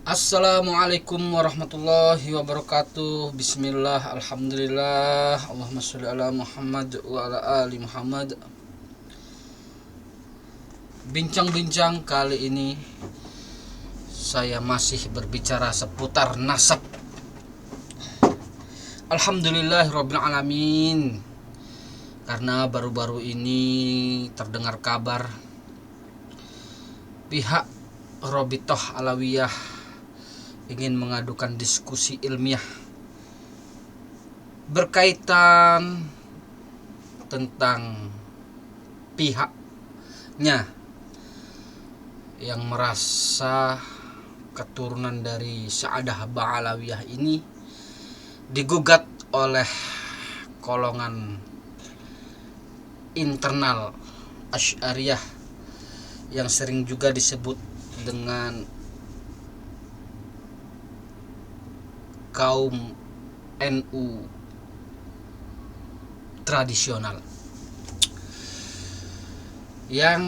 Assalamualaikum warahmatullahi wabarakatuh. Bismillah, alhamdulillah, Allahumma sholli ala Muhammad wa ala ali Muhammad. Bincang-bincang kali ini saya masih berbicara seputar nasab. Alhamdulillahirabbil alamin. Karena baru-baru ini terdengar kabar pihak Robitoh Alawiyah ingin mengadukan diskusi ilmiah berkaitan tentang pihaknya yang merasa keturunan dari Sa'adah Ba'alawiyah ini digugat oleh golongan internal Asy'ariyah yang sering juga disebut dengan kaum NU tradisional yang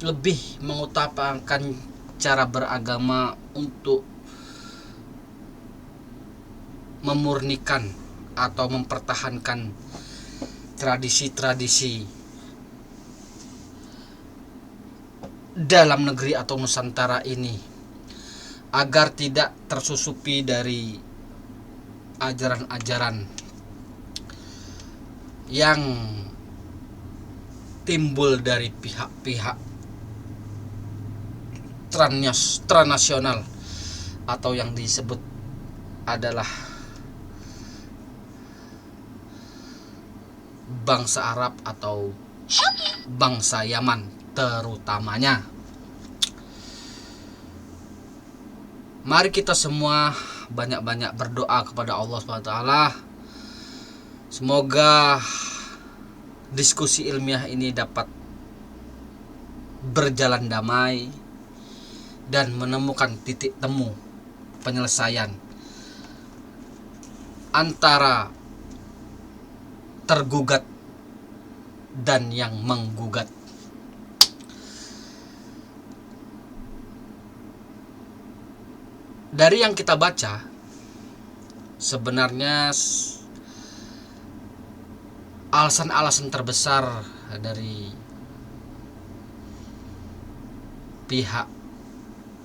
lebih mengutamakan cara beragama untuk memurnikan atau mempertahankan tradisi-tradisi dalam negeri atau Nusantara ini agar tidak tersusupi dari ajaran-ajaran yang timbul dari pihak-pihak transnasional atau yang disebut adalah bangsa Arab atau bangsa Yaman terutamanya. Mari kita semua banyak-banyak berdoa kepada Allah SWT. Semoga diskusi ilmiah ini dapat berjalan damai dan menemukan titik temu penyelesaian antara tergugat dan yang menggugat. Dari yang kita baca, sebenarnya alasan-alasan terbesar dari pihak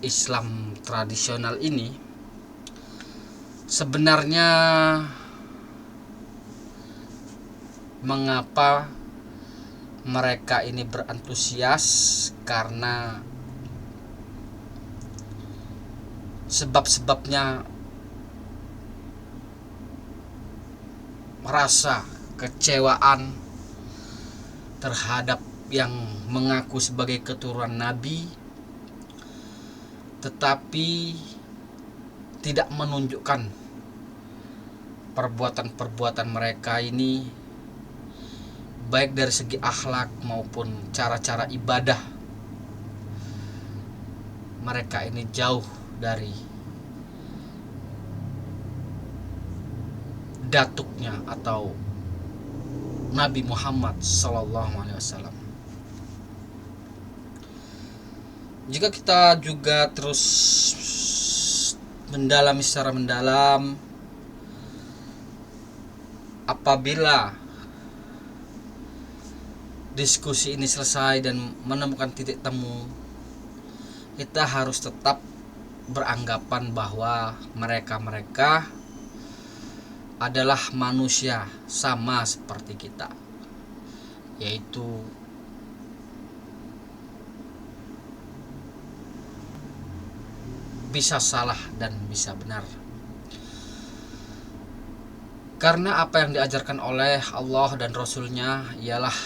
Islam tradisional ini sebenarnya mengapa mereka ini berantusias, karena sebab-sebabnya merasa kecewaan terhadap yang mengaku sebagai keturunan Nabi tetapi tidak menunjukkan perbuatan-perbuatan mereka ini, baik dari segi akhlak maupun cara-cara ibadah. Mereka ini jauh dari datuknya atau Nabi Muhammad SAW. Jika kita juga terus mendalami secara mendalam, apabila diskusi ini selesai dan menemukan titik temu, kita harus tetap beranggapan bahwa mereka adalah manusia sama seperti kita, yaitu bisa salah dan bisa benar. Karena apa yang diajarkan oleh Allah dan Rasul-Nya ialah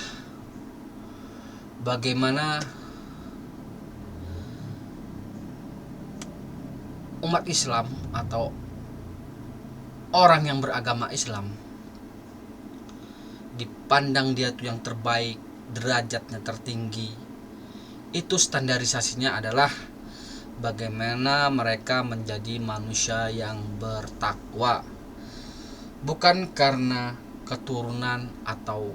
bagaimana umat Islam atau orang yang beragama Islam dipandang dia tuh yang terbaik, derajatnya tertinggi. Itu standarisasinya adalah bagaimana mereka menjadi manusia yang bertakwa, bukan karena keturunan atau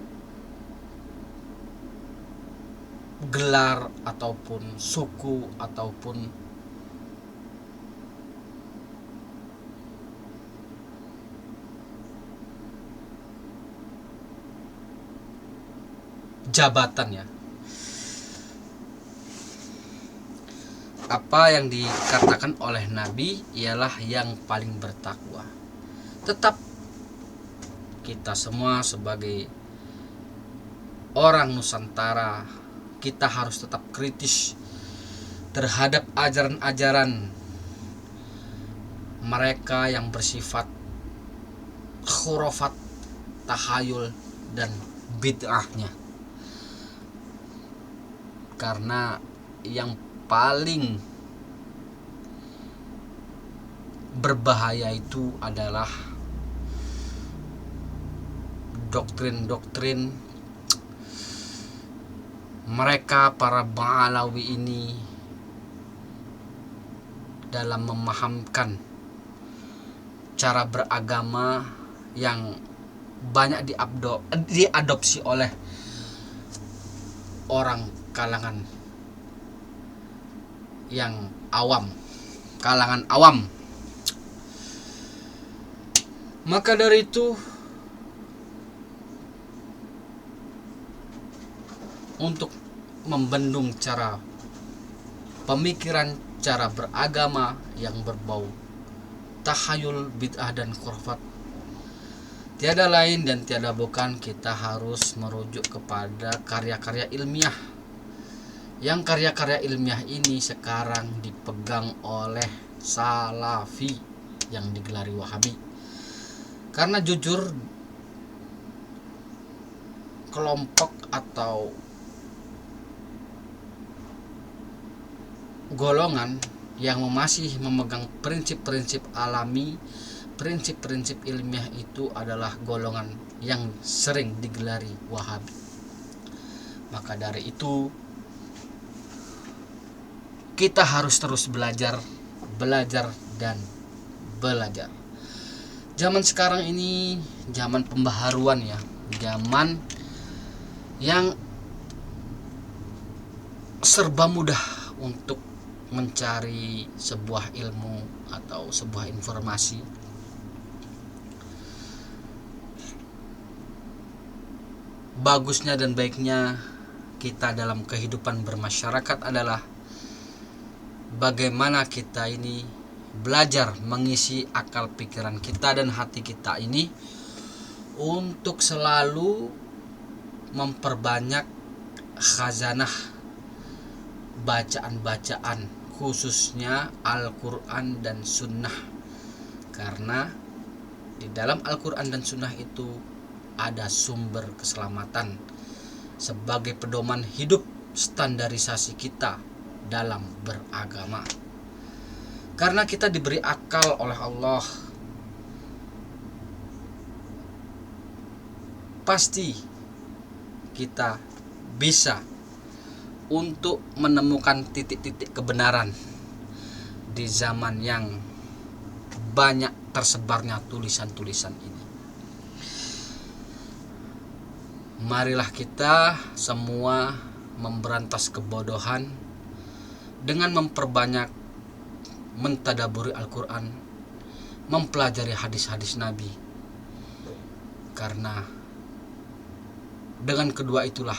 gelar ataupun suku ataupun jabatan ya. Apa yang dikatakan oleh Nabi ialah yang paling bertakwa. Tetap kita semua sebagai orang Nusantara, kita harus tetap kritis terhadap ajaran-ajaran mereka yang bersifat khurafat, tahayul, dan bid'ahnya. Karena yang paling berbahaya itu adalah doktrin-doktrin mereka para Ba'alawi ini dalam memahamkan cara beragama yang banyak diadopsi oleh orang kalangan yang awam, kalangan awam. Maka dari itu, untuk membendung cara pemikiran, cara beragama yang berbau tahayul, bid'ah, dan khurafat, tiada lain dan tiada bukan kita harus merujuk kepada karya-karya ilmiah. Yang karya-karya ilmiah ini sekarang dipegang oleh Salafi yang digelari Wahabi. Karena jujur, kelompok atau golongan yang masih memegang prinsip-prinsip alami, prinsip-prinsip ilmiah itu adalah golongan yang sering digelari Wahabi. Maka dari itu kita harus terus belajar dan belajar. Zaman sekarang ini zaman pembaharuan ya, zaman yang serba mudah untuk mencari sebuah ilmu atau sebuah informasi. Bagusnya dan baiknya kita dalam kehidupan bermasyarakat adalah bagaimana kita ini belajar mengisi akal pikiran kita dan hati kita ini untuk selalu memperbanyak khazanah bacaan-bacaan, khususnya Al-Quran dan Sunnah. Karena di dalam Al-Quran dan Sunnah itu ada sumber keselamatan sebagai pedoman hidup standarisasi kita dalam beragama. Karena kita diberi akal oleh Allah, pasti kita bisa untuk menemukan titik-titik kebenaran di zaman yang banyak tersebarnya tulisan-tulisan ini. Marilah kita semua memberantas kebodohan dengan memperbanyak mentadaburi Al-Quran, mempelajari hadis-hadis Nabi. Karena dengan kedua itulah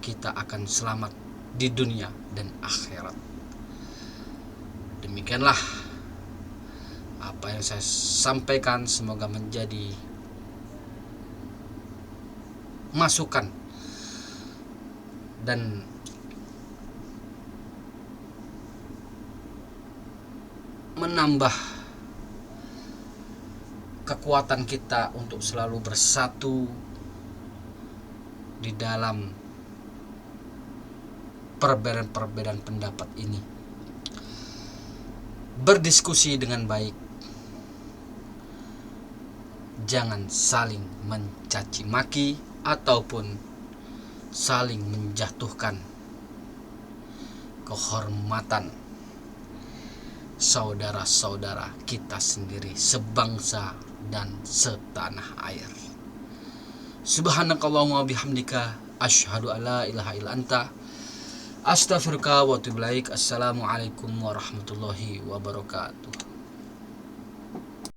kita akan selamat di dunia dan akhirat. Demikianlah apa yang saya sampaikan, semoga menjadi masukan dan menambah kekuatan kita untuk selalu bersatu di dalam perbedaan-perbedaan pendapat ini. Berdiskusi dengan baik, jangan saling mencaci maki ataupun saling menjatuhkan kehormatan saudara-saudara kita sendiri sebangsa dan setanah air. Subhanakallahumma bihamdika asyhadu alla ilaha illa anta Astaghfirullah wa atubu ilaik. Assalamualaikum warahmatullahi wabarakatuh.